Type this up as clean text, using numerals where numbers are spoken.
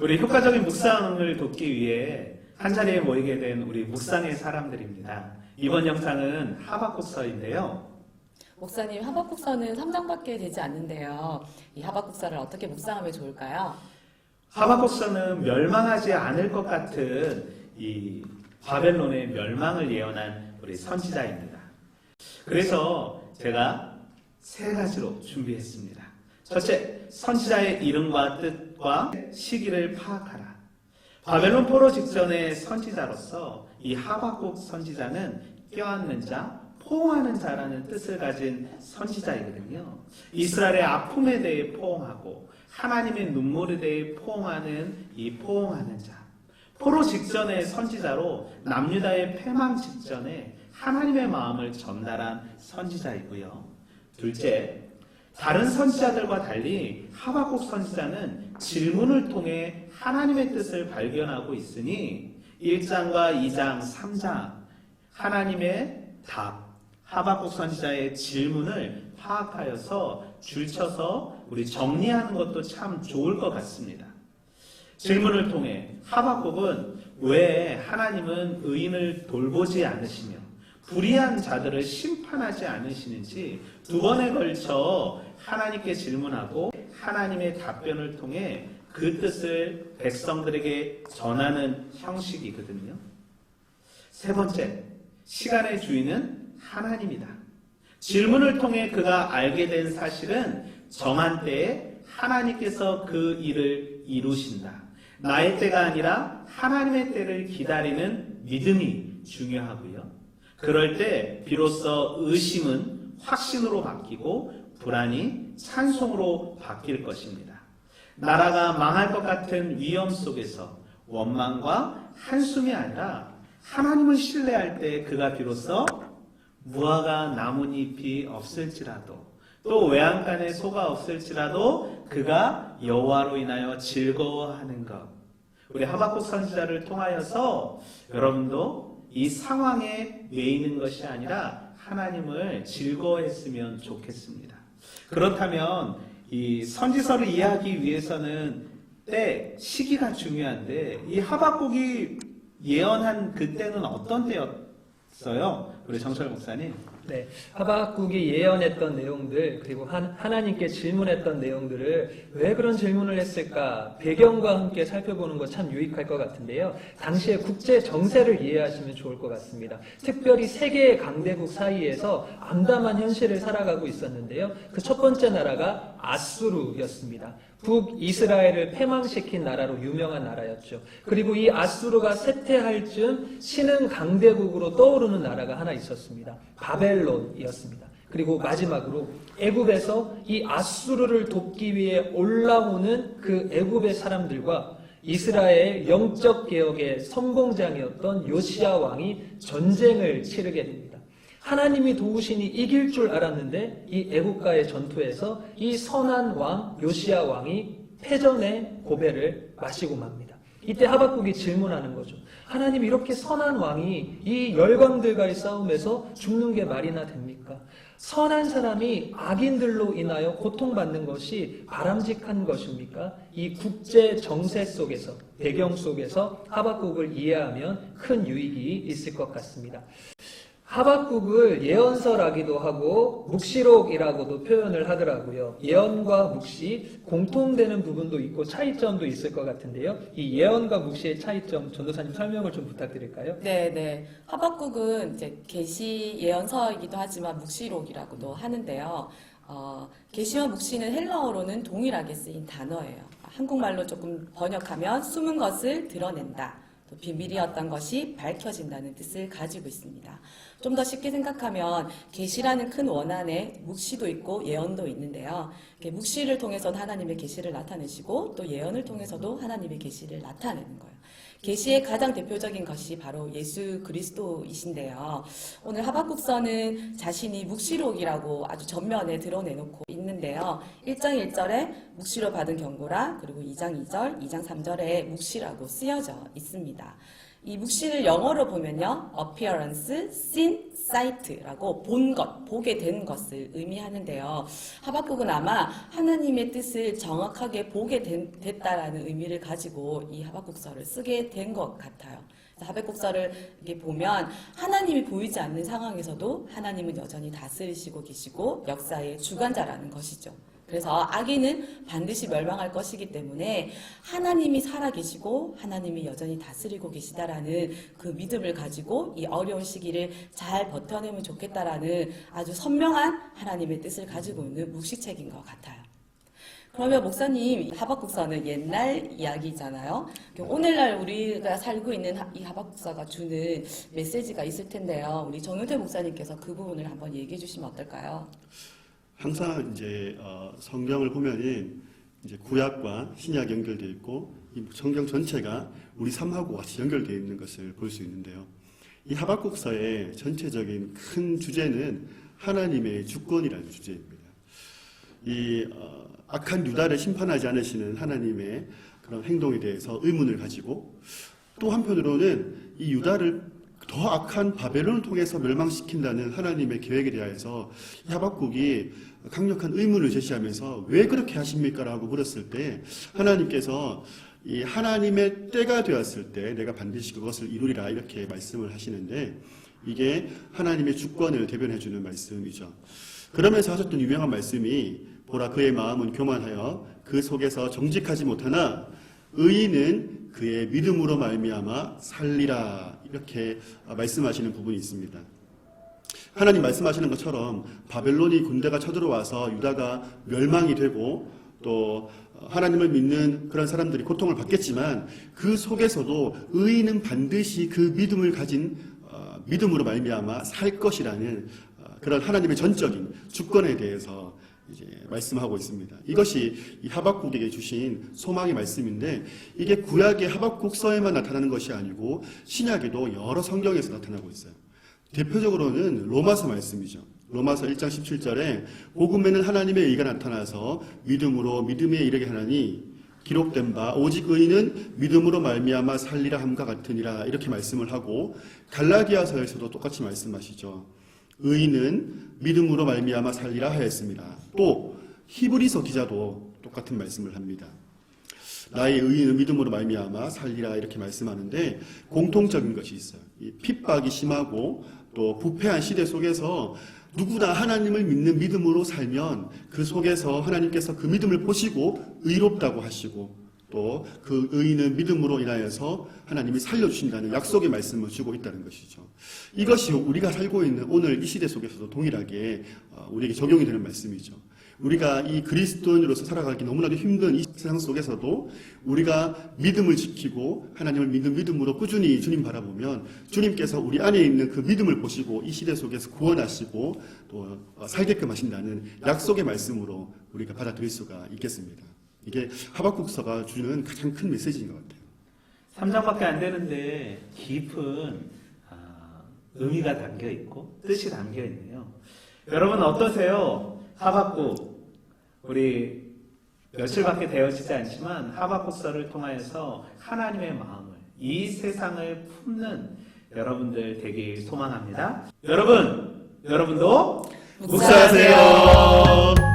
우리 효과적인 묵상을 돕기 위해 한자리에 모이게 된 우리 묵상의 사람들입니다. 이번 영상은 하박국서인데요. 목사님, 하박국서는 3장밖에 되지 않는데요. 이 하박국서를 어떻게 묵상하면 좋을까요? 하박국서는 멸망하지 않을 것 같은 이 바벨론의 멸망을 예언한 우리 선지자입니다. 그래서 제가 세 가지로 준비했습니다. 첫째, 선지자의 이름과 뜻과 시기를 파악하라. 바벨론 포로 직전의 선지자로서 이 하박국 선지자는 껴안는 자, 포옹하는 자라는 뜻을 가진 선지자이거든요. 이스라엘의 아픔에 대해 포옹하고 하나님의 눈물에 대해 포옹하는 이 포옹하는 자. 포로 직전의 선지자로 남유다의 패망 직전에 하나님의 마음을 전달한 선지자이고요. 둘째, 다른 선지자들과 달리 하박국 선지자는 질문을 통해 하나님의 뜻을 발견하고 있으니 1장과 2장, 3장 하나님의 답, 하박국 선지자의 질문을 파악하여서 줄쳐서 우리 정리하는 것도 참 좋을 것 같습니다. 질문을 통해 하박국은 왜 하나님은 의인을 돌보지 않으시며 불의한 자들을 심판하지 않으시는지 두 번에 걸쳐 하나님께 질문하고 하나님의 답변을 통해 그 뜻을 백성들에게 전하는 형식이거든요. 세 번째, 시간의 주인은 하나님이다. 질문을 통해 그가 알게 된 사실은 정한 때에 하나님께서 그 일을 이루신다. 나의 때가 아니라 하나님의 때를 기다리는 믿음이 중요하고요. 그럴 때 비로소 의심은 확신으로 바뀌고 불안이 찬송으로 바뀔 것입니다. 나라가 망할 것 같은 위험 속에서 원망과 한숨이 아니라 하나님을 신뢰할 때 그가 비로소 무화과 나뭇잎이 없을지라도 또 외양간에 소가 없을지라도 그가 여호와로 인하여 즐거워하는 것. 우리 하박국 선지자를 통하여서 여러분도 이 상황에 매이는 것이 아니라 하나님을 즐거워했으면 좋겠습니다. 그렇다면 이 선지서를 이해하기 위해서는 때, 시기가 중요한데 이 하박국이 예언한 그때는 어떤 때였어요? 우리 정철 목사님. 네, 하박국이 예언했던 내용들 그리고 하나님께 질문했던 내용들을 왜 그런 질문을 했을까 배경과 함께 살펴보는 것 참 유익할 것 같은데요. 당시의 국제 정세를 이해하시면 좋을 것 같습니다. 특별히 세계의 강대국 사이에서 암담한 현실을 살아가고 있었는데요. 그 첫 번째 나라가 아수르였습니다. 북이스라엘을 패망시킨 나라로 유명한 나라였죠. 그리고 이 아수르가 쇠퇴할 즈음 신흥 강대국으로 떠오르는 나라가 하나 있었습니다. 바벨론이었습니다. 그리고 마지막으로 애굽에서 이 아수르를 돕기 위해 올라오는 그 애굽의 사람들과 이스라엘 영적 개혁의 선봉장이었던 요시야 왕이 전쟁을 치르게 됩니다. 하나님이 도우시니 이길 줄 알았는데 이 애국가의 전투에서 이 선한 왕 요시야 왕이 패전의 고배를 마시고 맙니다. 이때 하박국이 질문하는 거죠. 하나님, 이렇게 선한 왕이 이 열강들과의 싸움에서 죽는 게 말이나 됩니까? 선한 사람이 악인들로 인하여 고통받는 것이 바람직한 것입니까? 이 국제 정세 속에서, 배경 속에서 하박국을 이해하면 큰 유익이 있을 것 같습니다. 하박국을 예언서라기도 하고 묵시록이라고도 표현을 하더라고요. 예언과 묵시 공통되는 부분도 있고 차이점도 있을 것 같은데요. 이 예언과 묵시의 차이점 전도사님 설명을 좀 부탁드릴까요? 네. 하박국은 이제 계시 예언서이기도 하지만 묵시록이라고도 하는데요. 계시와 묵시는 헬라어로는 동일하게 쓰인 단어예요. 한국말로 조금 번역하면 숨은 것을 드러낸다. 또 비밀이었던 것이 밝혀진다는 뜻을 가지고 있습니다. 좀 더 쉽게 생각하면 계시라는 큰 원안에 묵시도 있고 예언도 있는데요. 묵시를 통해서도 하나님의 계시를 나타내시고 또 예언을 통해서도 하나님의 계시를 나타내는 거예요. 계시의 가장 대표적인 것이 바로 예수 그리스도이신데요. 오늘 하박국서는 자신이 묵시록이라고 아주 전면에 드러내놓고 있는데요. 1장 1절에 묵시로 받은 경고라, 그리고 2장 2절, 2장 3절에 묵시라고 쓰여져 있습니다. 이 묵시를 영어로 보면요, appearance, seen, sight라고 본 것, 보게 된 것을 의미하는데요. 하박국은 아마 하나님의 뜻을 정확하게 보게 됐다라는 의미를 가지고 이 하박국서를 쓰게 된 것 같아요. 하박국서를 이렇게 보면 하나님이 보이지 않는 상황에서도 하나님은 여전히 다스리시고 계시고 역사의 주관자라는 것이죠. 그래서 악인은 반드시 멸망할 것이기 때문에 하나님이 살아계시고 하나님이 여전히 다스리고 계시다라는 그 믿음을 가지고 이 어려운 시기를 잘 버텨내면 좋겠다라는 아주 선명한 하나님의 뜻을 가지고 있는 묵시책인 것 같아요. 그러면 목사님, 하박국서는 옛날 이야기잖아요. 오늘날 우리가 살고 있는 이 하박국서가 주는 메시지가 있을 텐데요. 우리 정윤태 목사님께서 그 부분을 한번 얘기해 주시면 어떨까요? 항상 이제 성경을 보면은 이제 구약과 신약 연결되어 있고 이 성경 전체가 우리 삶하고 같이 연결되어 있는 것을 볼 수 있는데요. 이 하박국서의 전체적인 큰 주제는 하나님의 주권이라는 주제입니다. 이 악한 유다를 심판하지 않으시는 하나님의 그런 행동에 대해서 의문을 가지고 또 한편으로는 이 유다를 더 악한 바벨론을 통해서 멸망시킨다는 하나님의 계획에 대해서 이 하박국이 강력한 의문을 제시하면서 왜 그렇게 하십니까? 라고 물었을 때 하나님께서 이 하나님의 때가 되었을 때 내가 반드시 그것을 이루리라 이렇게 말씀을 하시는데 이게 하나님의 주권을 대변해 주는 말씀이죠. 그러면서 하셨던 유명한 말씀이 보라 그의 마음은 교만하여 그 속에서 정직하지 못하나 의인은 그의 믿음으로 말미암아 살리라 이렇게 말씀하시는 부분이 있습니다. 하나님 말씀하시는 것처럼 바벨론이 군대가 쳐들어와서 유다가 멸망이 되고 또 하나님을 믿는 그런 사람들이 고통을 받겠지만 그 속에서도 의인은 반드시 그 믿음을 가진 믿음으로 말미암아 살 것이라는 그런 하나님의 전적인 주권에 대해서 이제 말씀하고 있습니다. 이것이 이 하박국에게 주신 소망의 말씀인데 이게 구약의 하박국서에만 나타나는 것이 아니고 신약에도 여러 성경에서 나타나고 있어요. 대표적으로는 로마서 말씀이죠. 로마서 1장 17절에 복음에는 하나님의 의가 나타나서 믿음으로 믿음에 이르게 하나니 기록된 바 오직 의인은 믿음으로 말미암아 살리라 함과 같으니라 이렇게 말씀을 하고 갈라디아서에서도 똑같이 말씀하시죠. 의인은 믿음으로 말미암아 살리라 하였습니다. 또 히브리서 기자도 똑같은 말씀을 합니다. 나의 의인은 믿음으로 말미암아 살리라 이렇게 말씀하는데 공통적인 것이 있어요. 이 핍박이 심하고 또 부패한 시대 속에서 누구나 하나님을 믿는 믿음으로 살면 그 속에서 하나님께서 그 믿음을 보시고 의롭다고 하시고 또 그 의인은 믿음으로 인하여서 하나님이 살려주신다는 약속의 말씀을 주고 있다는 것이죠. 이것이 우리가 살고 있는 오늘 이 시대 속에서도 동일하게 우리에게 적용이 되는 말씀이죠. 우리가 이 그리스도인으로서 살아가기 너무나도 힘든 이 세상 속에서도 우리가 믿음을 지키고 하나님을 믿는 믿음으로 꾸준히 주님 바라보면 주님께서 우리 안에 있는 그 믿음을 보시고 이 시대 속에서 구원하시고 또 살게끔 하신다는 약속의 말씀으로 우리가 받아들일 수가 있겠습니다. 이게 하박국서가 주는 가장 큰 메시지인 것 같아요. 3장밖에 안 되는데 깊은 의미가 담겨 있고 뜻이 담겨 있네요. 여러분 어떠세요? 하박국 우리 며칠밖에 되어지지 않지만 하박국서를 통하여서 하나님의 마음을 이 세상을 품는 여러분들 되길 소망합니다. 여러분도 묵사하세요.